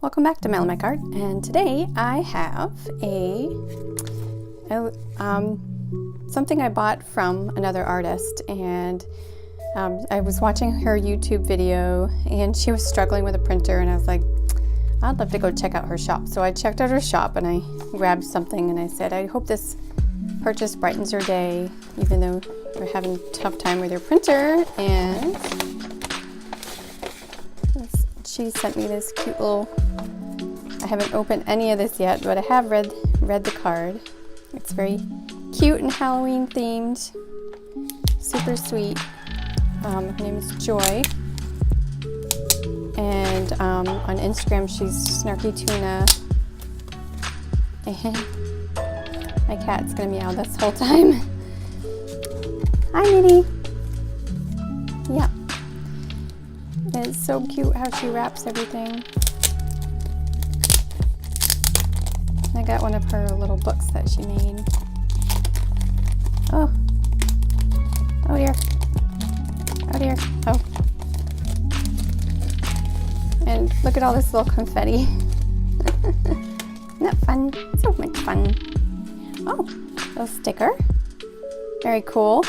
Welcome back to Melon Art, and today I have something I bought from another artist, and I was watching her YouTube video and she was struggling with a printer, and I was like, I'd love to go check out her shop. So I checked out her shop and I grabbed something and I said, I hope this purchase brightens your day even though you're having a tough time with your printer. And she sent me this cute little, I haven't opened any of this yet, but I have read the card. It's very cute and Halloween themed, super sweet. Her name is Joy, and on Instagram she's Snarky Tuna, and my cat's gonna meow this whole time. Hi, Mitty. Yeah. It's so cute how she wraps everything. I got one of her little books that she made. Oh. Oh dear. Oh dear. Oh. And look at all this little confetti. Isn't that fun? So much fun. Oh, a little sticker. Very cool.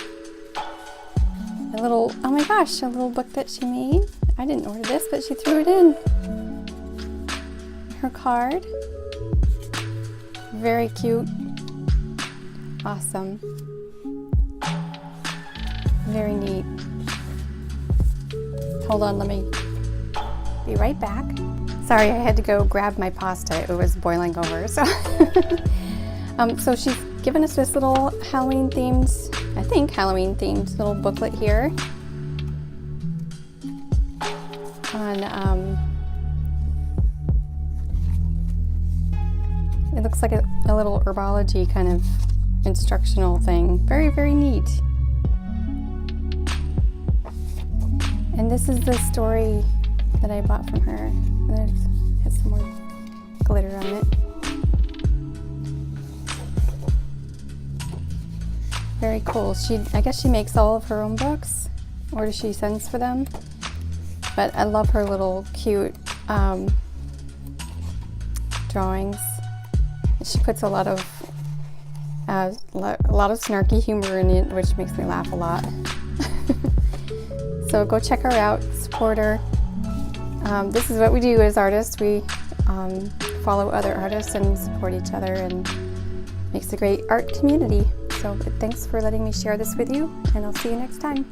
A little, oh my gosh, a little book that she made. I didn't order this, but she threw it in. Her card. Very cute. Awesome. Very neat. Hold on, let me be right back. Sorry, I had to go grab my pasta. It was boiling over. So, so she's given us this little Halloween themed, I think Halloween themed little booklet here. It looks like a little herbology kind of instructional thing. Very, very neat. And this is the story that I bought from her. It has some more glitter on it. Very cool. I guess she makes all of her own books, or she sends for them. But I love her little cute drawings. She puts a lot of snarky humor in it, which makes me laugh a lot. So go check her out, support her. This is what we do as artists. We follow other artists and support each other, and makes a great art community. So thanks for letting me share this with you, and I'll see you next time.